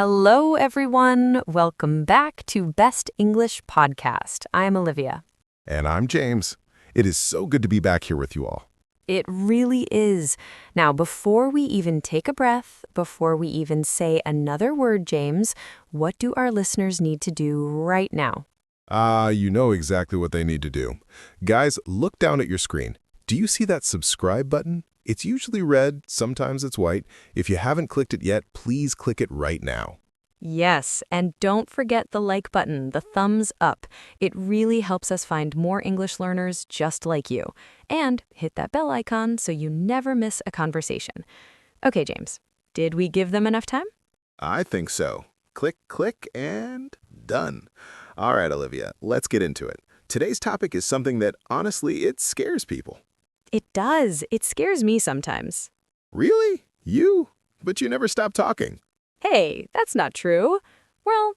Hello, everyone. Welcome back to Best English Podcast. I'm Olivia. And I'm James. It is so good to be back here with you all. It really is. Now, before we even take a breath, before we even say another word, James, what do our listeners need to do right now? You know exactly what they need to do. Guys, look down at your screen. Do you see that subscribe button? It's usually red, sometimes it's white. If you haven't clicked it yet, please click it right now. Yes, and don't forget the like button, the thumbs up. It really helps us find more English learners just like you. And hit that bell icon so you never miss a conversation. Okay, James, did we give them enough time? I think so. Click, click, and done. All right, Olivia, let's get into it. Today's topic is something that, honestly, it scares people. It does. It scares me sometimes. Really? You? But you never stop talking. Hey, that's not true. Well,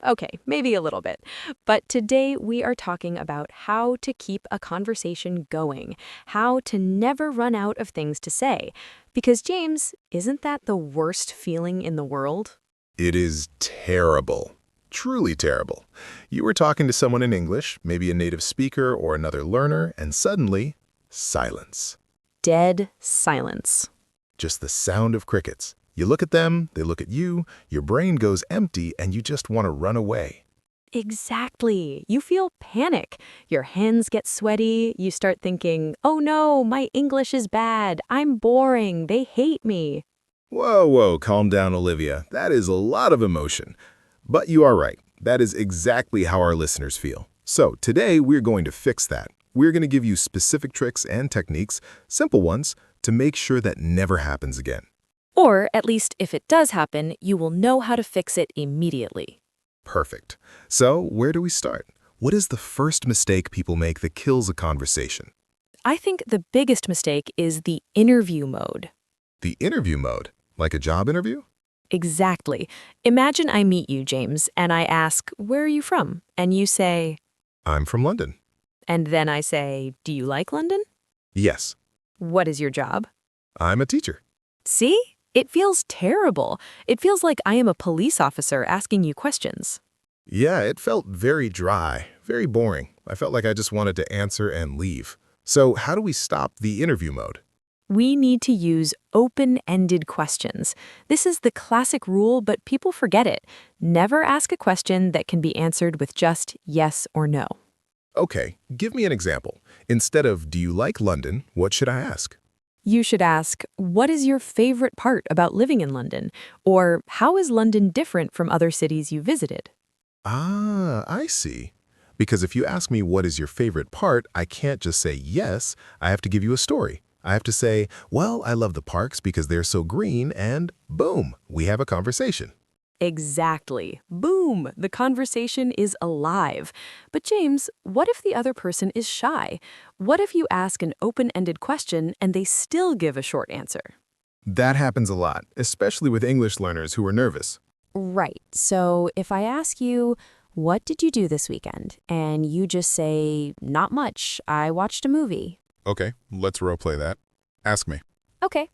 okay, maybe a little bit. But today we are talking about how to keep a conversation going, how to never run out of things to say. Because, James, isn't that the worst feeling in the world? It is terrible. Truly terrible. You were talking to someone in English, maybe a native speaker or another learner, and suddenly, silence. Dead silence. Just the sound of crickets. You look at them, they look at you, your brain goes empty, and you just want to run away. Exactly. You feel panic. Your hands get sweaty. You start thinking, oh no, my English is bad. I'm boring. They hate me. Whoa, calm down, Olivia. That is a lot of emotion. But you are right. That is exactly how our listeners feel. So today, we're going to fix that. We're going to give you specific tricks and techniques, simple ones, to make sure that never happens again. Or, at least if it does happen, you will know how to fix it immediately. Perfect. So, where do we start? What is the first mistake people make that kills a conversation? I think the biggest mistake is the interview mode. The interview mode? Like a job interview? Exactly. Imagine I meet you, James, and I ask, where are you from? And you say, I'm from London. and then I say, do you like London? Yes. What is your job? I'm a teacher. See? It feels terrible. It feels like I am a police officer asking you questions. Yeah, it felt very dry, very boring. I felt like I just wanted to answer and leave. So how do we stop the interview mode? We need to use open-ended questions. This is the classic rule, but people forget it. Never ask a question that can be answered with just yes or no. Okay, give me an example. Instead of, do you like London, what should I ask? You should ask, what is your favorite part about living in London? Or how is London different from other cities you visited? Ah, I see. Because if you ask me what is your favorite part, I can't just say yes, I have to give you a story. I have to say, well, I love the parks because they're so green, and boom, we have a conversation. Exactly. Boom! The conversation is alive. But James, what if the other person is shy? What if you ask an open-ended question and they still give a short answer? That happens a lot, especially with English learners who are nervous. Right. So if I ask you, what did you do this weekend? And you just say, not much. I watched a movie. Okay, let's roleplay that. Ask me. Okay.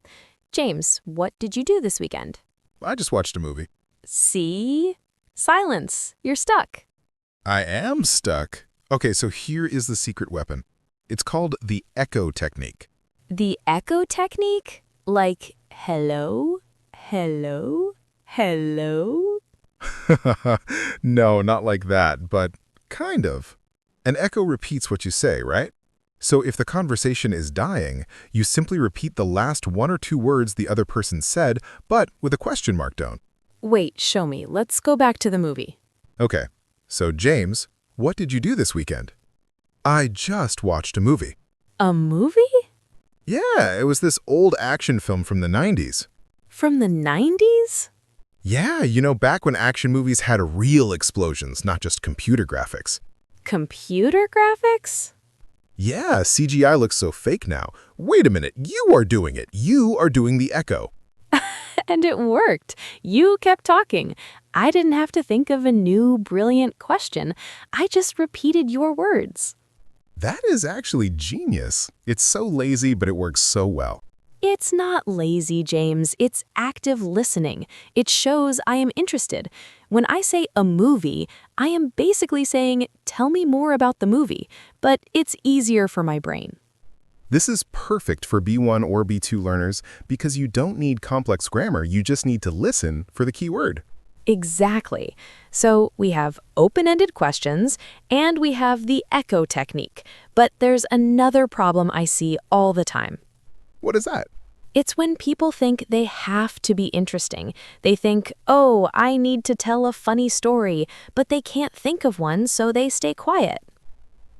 James, what did you do this weekend? I just watched a movie. See? Silence. You're stuck. I am stuck. Okay, so here is the secret weapon. It's called the echo technique. The echo technique? Like, hello? Hello? Hello? No, not like that, but kind of. An echo repeats what you say, right? So if the conversation is dying, you simply repeat the last one or two words the other person said, but with a question mark down. Wait, show me. Let's go back to the movie. Okay, so James, what did you do this weekend? I just watched a movie. A movie? Yeah, it was this old action film from the 90s. From the 90s? Yeah, back when action movies had real explosions, not just computer graphics. Computer graphics? Yeah, CGI looks so fake now. Wait a minute, you are doing it. You are doing the echo. And it worked. You kept talking. I didn't have to think of a new, brilliant question. I just repeated your words. That is actually genius. It's so lazy, but it works so well. It's not lazy, James. It's active listening. It shows I am interested. When I say a movie, I am basically saying, tell me more about the movie, but it's easier for my brain. This is perfect for B1 or B2 learners because you don't need complex grammar, you just need to listen for the key word. Exactly. So we have open-ended questions and we have the echo technique. But there's another problem I see all the time. What is that? It's when people think they have to be interesting. They think, oh, I need to tell a funny story, but they can't think of one, so they stay quiet.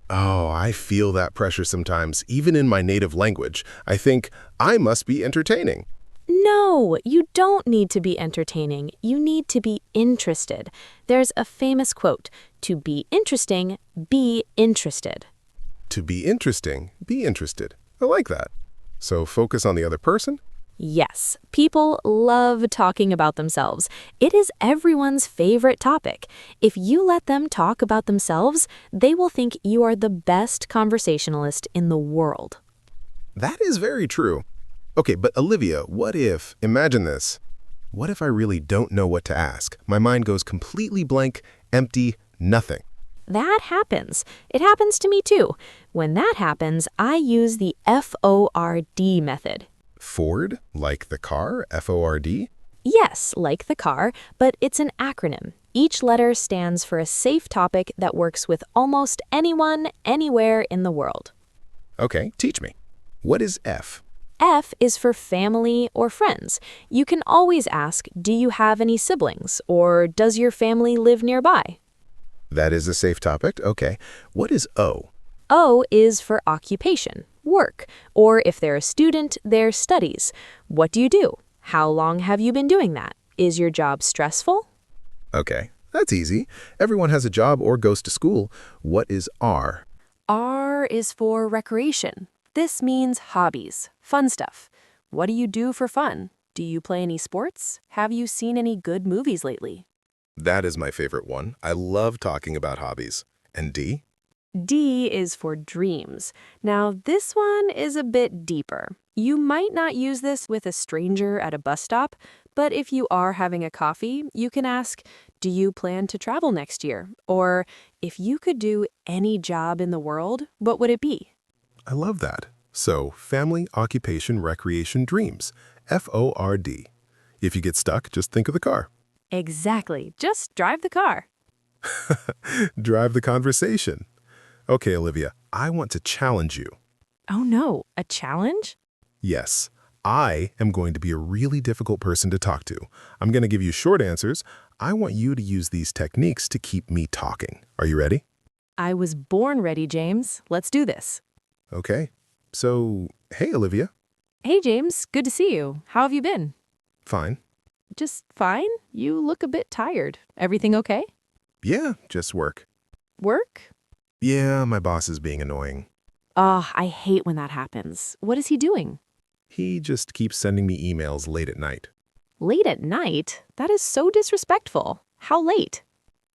Oh, I feel that pressure sometimes, even in my native language. I think, I must be entertaining. No, you don't need to be entertaining. You need to be interested. There's a famous quote, to be interesting, be interested. To be interesting, be interested. I like that. So focus on the other person? Yes, people love talking about themselves. It is everyone's favorite topic. If you let them talk about themselves, they will think you are the best conversationalist in the world. That is very true. Okay, but Olivia, imagine this. What if I really don't know what to ask? My mind goes completely blank, empty, nothing. That happens. It happens to me too. When that happens, I use the FORD method. Ford, like the car, F-O-R-D? Yes, like the car, but it's an acronym. Each letter stands for a safe topic that works with almost anyone, anywhere in the world. Okay, teach me. What is F? F is for family or friends. You can always ask, do you have any siblings? Or does your family live nearby? That is a safe topic. Okay. What is O? O is for occupation, work, or if they're a student, their studies. What do you do? How long have you been doing that? Is your job stressful? Okay, that's easy. Everyone has a job or goes to school. What is R? R is for recreation. This means hobbies, fun stuff. What do you do for fun? Do you play any sports? Have you seen any good movies lately? That is my favorite one. I love talking about hobbies. And D? D is for dreams. Now, this one is a bit deeper. You might not use this with a stranger at a bus stop, but if you are having a coffee, you can ask, do you plan to travel next year? Or, if you could do any job in the world, what would it be? I love that. So, family, occupation, recreation, dreams. F-O-R-D. If you get stuck, just think of the car. Exactly. Just drive the car. Drive the conversation. Okay, Olivia, I want to challenge you. Oh no, a challenge? Yes, I am going to be a really difficult person to talk to. I'm going to give you short answers. I want you to use these techniques to keep me talking. Are you ready? I was born ready, James. Let's do this. Okay. So, hey, Olivia. Hey, James. Good to see you. How have you been? Fine. Just fine? You look a bit tired. Everything okay? Yeah, just work. Work? Yeah, my boss is being annoying. Ah, I hate when that happens. What is he doing? He just keeps sending me emails late at night. Late at night? That is so disrespectful. How late?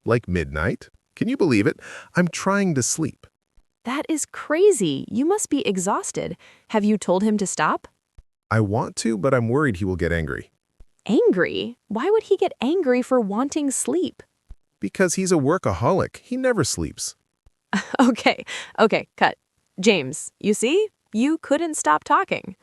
Like midnight? Can you believe it? I'm trying to sleep. That is crazy. You must be exhausted. Have you told him to stop? I want to, but I'm worried he will get angry. Angry? Why would he get angry for wanting sleep? Because he's a workaholic. He never sleeps. Okay, cut. James, you see? You couldn't stop talking.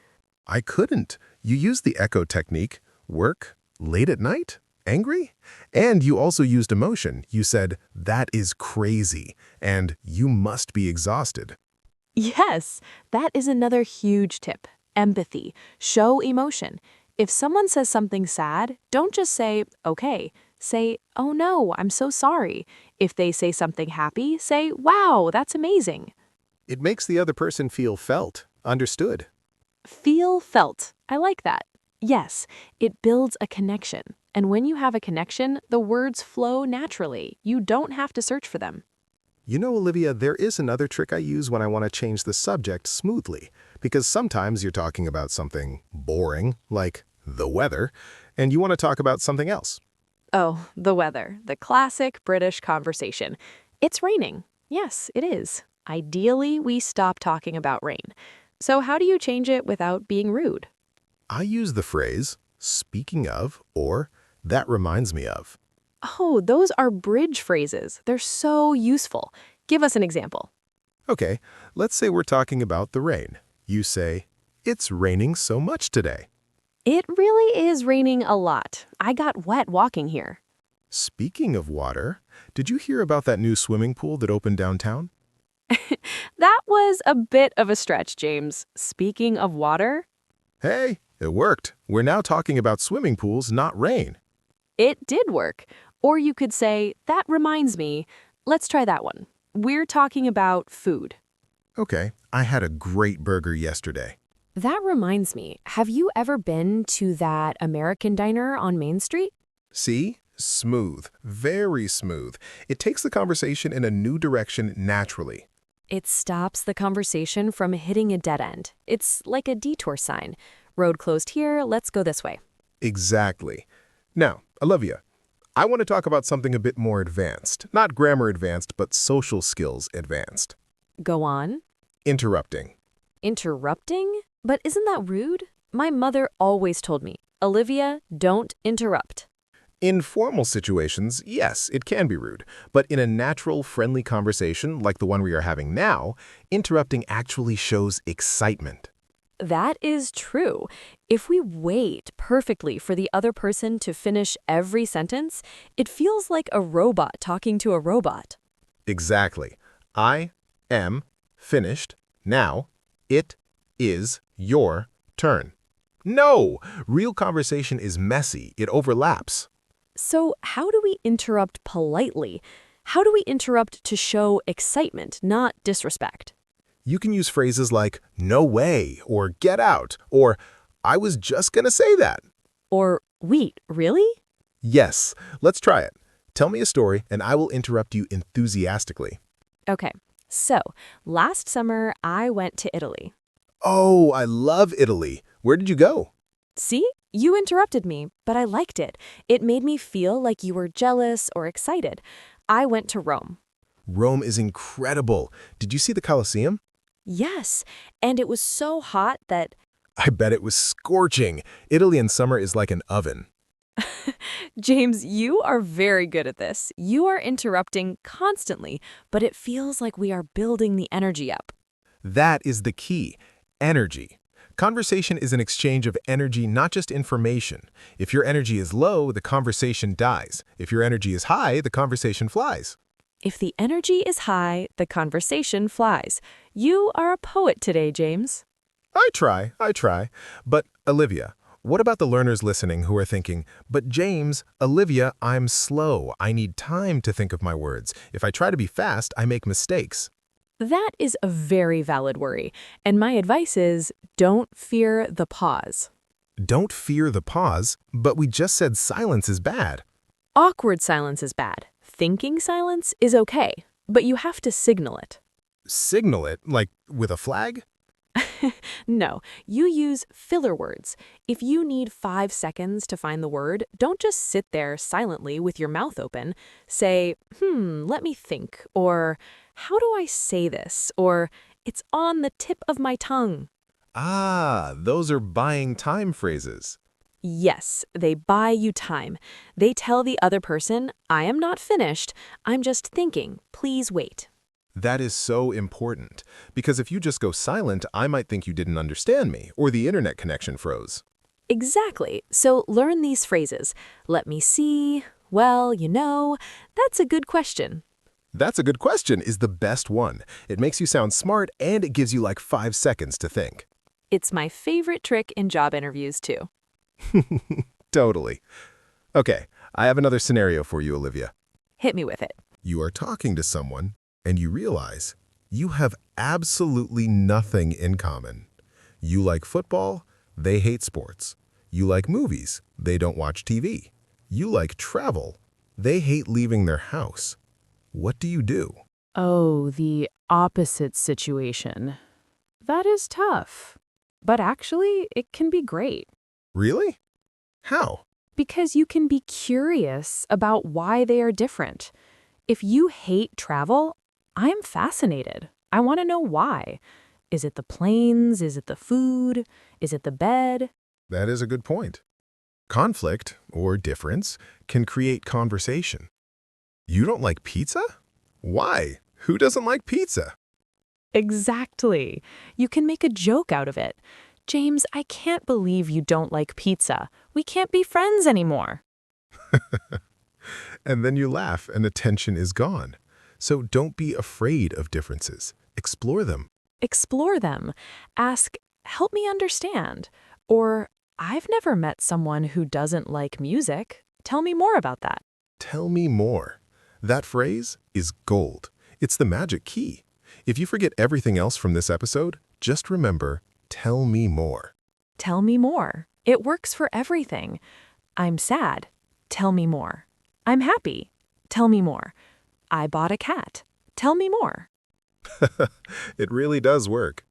I couldn't. You used the echo technique. Work? Late at night? Angry? And you also used emotion. You said, that is crazy, and you must be exhausted. Yes, that is another huge tip. Empathy. Show emotion. If someone says something sad, don't just say, okay. Say, oh no, I'm so sorry. If they say something happy, say, wow, that's amazing. It makes the other person feel felt, understood. Feel felt. I like that. Yes, it builds a connection. And when you have a connection, the words flow naturally. You don't have to search for them. You know, Olivia, there is another trick I use when I want to change the subject smoothly. Because sometimes you're talking about something boring, like the weather, and you want to talk about something else. Oh, the weather. The classic British conversation. It's raining. Yes, it is. Ideally, we stop talking about rain. So how do you change it without being rude? I use the phrase, speaking of, or that reminds me of. Oh, those are bridge phrases. They're so useful. Give us an example. Okay, let's say we're talking about the rain. You say, it's raining so much today. It really is raining a lot. I got wet walking here. Speaking of water, did you hear about that new swimming pool that opened downtown? That was a bit of a stretch, James. Speaking of water, Hey, it worked. We're now talking about swimming pools, not rain. it did work. Or you could say, that reminds me. Let's try that one. We're talking about food. Okay, I had a great burger yesterday. That reminds me, have you ever been to that American diner on Main Street? See? Smooth. Very smooth. It takes the conversation in a new direction naturally. It stops the conversation from hitting a dead end. It's like a detour sign. Road closed here, let's go this way. Exactly. Now, Olivia, I want to talk about something a bit more advanced. Not grammar advanced, but social skills advanced. Go on. Interrupting. Interrupting? But isn't that rude? My mother always told me, Olivia, don't interrupt. In formal situations, yes, it can be rude, but in a natural, friendly conversation like the one we are having now, interrupting actually shows excitement. That is true. If we wait perfectly for the other person to finish every sentence, it feels like a robot talking to a robot. Exactly. I am finished. Now, it is your turn. No! Real conversation is messy. It overlaps. So how do we interrupt politely? How do we interrupt to show excitement, not disrespect? You can use phrases like, no way, or get out, or I was just gonna say that. Or, wait, really? Yes, let's try it. Tell me a story, and I will interrupt you enthusiastically. Okay, so last summer I went to Italy. Oh, I love Italy. Where did you go? See? You interrupted me, but I liked it. It made me feel like you were jealous or excited. I went to Rome. Rome is incredible. Did you see the Colosseum? Yes, and it was so hot that I bet it was scorching. Italy in summer is like an oven. James, you are very good at this. You are interrupting constantly, but it feels like we are building the energy up. That is the key. Energy. Conversation is an exchange of energy, not just information. If your energy is low, the conversation dies. If your energy is high, the conversation flies. If the energy is high, the conversation flies. You are a poet today, James. I try. But, Olivia, what about the learners listening who are thinking, but James, Olivia, I'm slow. I need time to think of my words. If I try to be fast, I make mistakes. That is a very valid worry, and my advice is don't fear the pause. Don't fear the pause, but we just said silence is bad. Awkward silence is bad. Thinking silence is okay, but you have to signal it. Signal it, like with a flag? No, you use filler words. If you need 5 seconds to find the word, don't just sit there silently with your mouth open. Say, let me think, or how do I say this, or it's on the tip of my tongue. Ah, those are buying time phrases. Yes, they buy you time. They tell the other person, I am not finished, I'm just thinking, please wait. That is so important, because if you just go silent, I might think you didn't understand me, or the internet connection froze. Exactly. So learn these phrases. Let me see. Well, that's a good question. That's a good question is the best one. It makes you sound smart, and it gives you like 5 seconds to think. It's my favorite trick in job interviews, too. Totally. Okay, I have another scenario for you, Olivia. Hit me with it. You are talking to someone, and you realize you have absolutely nothing in common. You like football, they hate sports. You like movies, they don't watch TV. You like travel, they hate leaving their house. What do you do? Oh, the opposite situation. That is tough. But actually, it can be great. Really? How? Because you can be curious about why they are different. If you hate travel, I'm fascinated. I want to know why. Is it the planes? Is it the food? Is it the bed? That is a good point. Conflict, or difference, can create conversation. You don't like pizza? Why? Who doesn't like pizza? Exactly. You can make a joke out of it. James, I can't believe you don't like pizza. We can't be friends anymore. And then you laugh and the tension is gone. So don't be afraid of differences. Explore them. Explore them. Ask, help me understand. Or, I've never met someone who doesn't like music. Tell me more about that. Tell me more. That phrase is gold. It's the magic key. If you forget everything else from this episode, just remember, tell me more. Tell me more. It works for everything. I'm sad. Tell me more. I'm happy. Tell me more. I bought a cat. Tell me more. It really does work.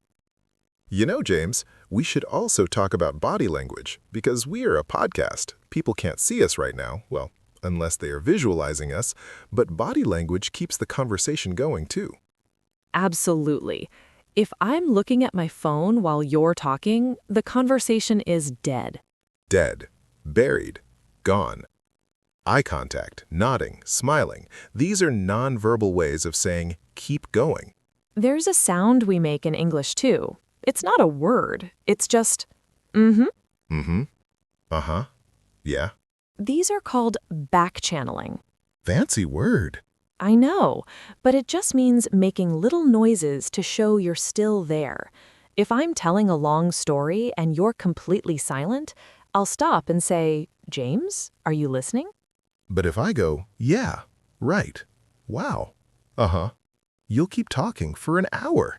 You know, James, we should also talk about body language because we are a podcast. People can't see us right now, well, unless they are visualizing us, but body language keeps the conversation going too. Absolutely. If I'm looking at my phone while you're talking, the conversation is dead. Dead, buried, gone. Eye contact, nodding, smiling, these are nonverbal ways of saying, keep going. There's a sound we make in English too. It's not a word. It's just, mm-hmm. Mm-hmm. Uh-huh. Yeah. These are called back-channeling. Fancy word. I know, but it just means making little noises to show you're still there. If I'm telling a long story and you're completely silent, I'll stop and say, James, are you listening? But if I go, yeah, right, wow, uh-huh, you'll keep talking for an hour.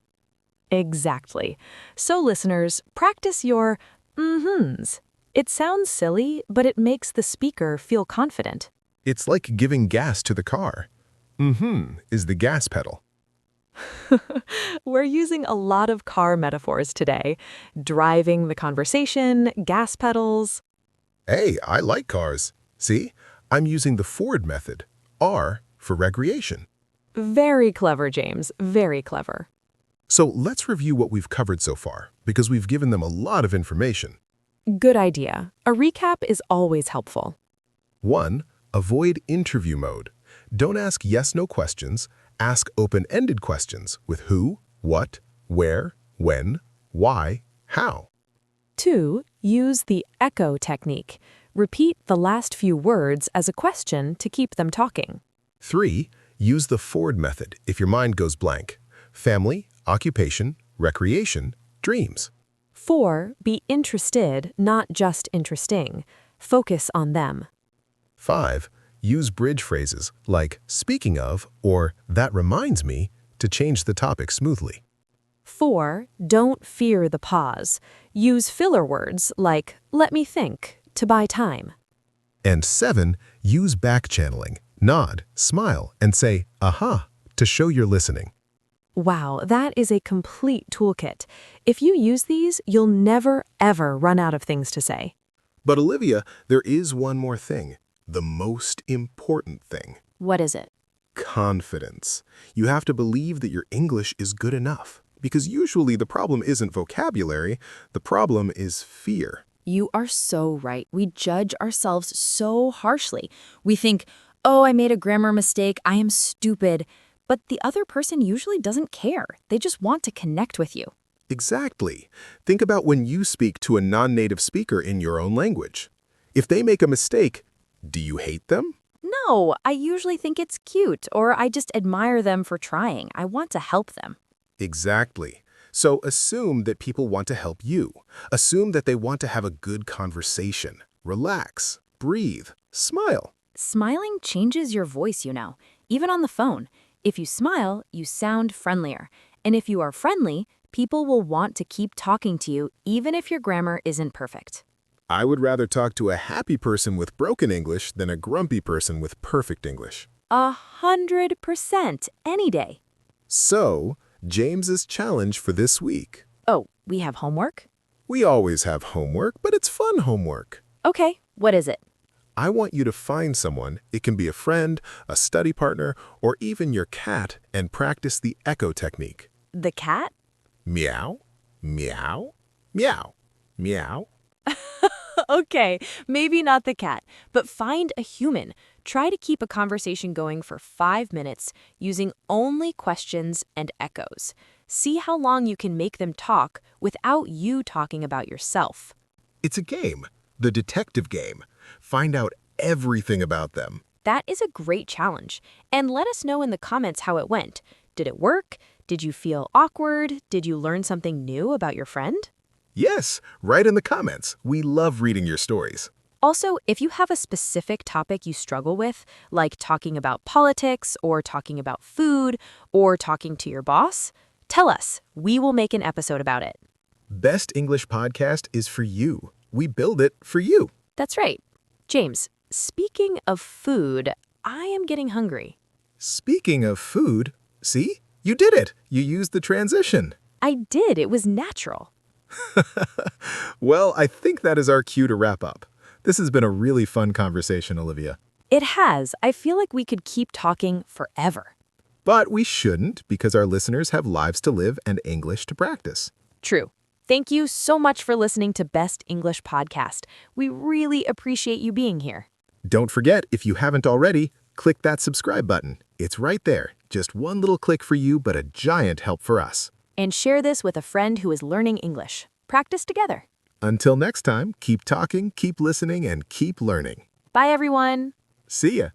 Exactly. So listeners, practice your mm-hms. It sounds silly, but it makes the speaker feel confident. It's like giving gas to the car. Mm-hmm is the gas pedal. We're using a lot of car metaphors today. Driving the conversation, gas pedals. Hey, I like cars. See, I'm using the Ford method, R for recreation. Very clever, James. Very clever. So let's review what we've covered so far, because we've given them a lot of information. Good idea. A recap is always helpful. 1. Avoid interview mode. Don't ask yes/no questions. Ask open-ended questions with who, what, where, when, why, how. 2. Use the echo technique. Repeat the last few words as a question to keep them talking. 3. Use the Ford method if your mind goes blank. Family, occupation, recreation, dreams. 4. Be interested, not just interesting. Focus on them. 5. Use bridge phrases like speaking of or that reminds me to change the topic smoothly. 4. Don't fear the pause. Use filler words like let me think to buy time. And 7. Use back channeling. Nod, smile, and say aha to show you're listening. Wow, that is a complete toolkit. If you use these, you'll never, ever run out of things to say. But Olivia, there is one more thing. The most important thing. What is it? Confidence. You have to believe that your English is good enough. Because usually the problem isn't vocabulary, the problem is fear. You are so right. We judge ourselves so harshly. We think, oh, I made a grammar mistake, I am stupid. But the other person usually doesn't care. They just want to connect with you. Exactly. Think about when you speak to a non-native speaker in your own language. If they make a mistake, do you hate them? No, I usually think it's cute, or I just admire them for trying. I want to help them. Exactly. So assume that people want to help you. Assume that they want to have a good conversation. Relax, breathe, smile. Smiling changes your voice, you know, even on the phone. If you smile, you sound friendlier. And if you are friendly, people will want to keep talking to you even if your grammar isn't perfect. I would rather talk to a happy person with broken English than a grumpy person with perfect English. 100%, any day. So, James's challenge for this week. Oh, we have homework? We always have homework, but it's fun homework. Okay, what is it? I want you to find someone, it can be a friend, a study partner, or even your cat, and practice the echo technique. The cat? Meow, meow, meow, meow. Okay, maybe not the cat, but find a human. Try to keep a conversation going for 5 minutes using only questions and echoes. See how long you can make them talk without you talking about yourself. It's a game, the detective game. Find out everything about them. That is a great challenge. And let us know in the comments how it went. Did it work? Did you feel awkward? Did you learn something new about your friend? Yes, write in the comments. We love reading your stories. Also, if you have a specific topic you struggle with, like talking about politics or talking about food or talking to your boss, tell us. We will make an episode about it. Best English Podcast is for you. We build it for you. That's right. James, speaking of food, I am getting hungry. Speaking of food, see? You did it. You used the transition. I did. It was natural. Well, I think that is our cue to wrap up. This has been a really fun conversation, Olivia. It has. I feel like we could keep talking forever. But we shouldn't because our listeners have lives to live and English to practice. True. Thank you so much for listening to Best English Podcast. We really appreciate you being here. Don't forget, if you haven't already, click that subscribe button. It's right there. Just one little click for you, but a giant help for us. And share this with a friend who is learning English. Practice together. Until next time, keep talking, keep listening, and keep learning. Bye, everyone. See ya.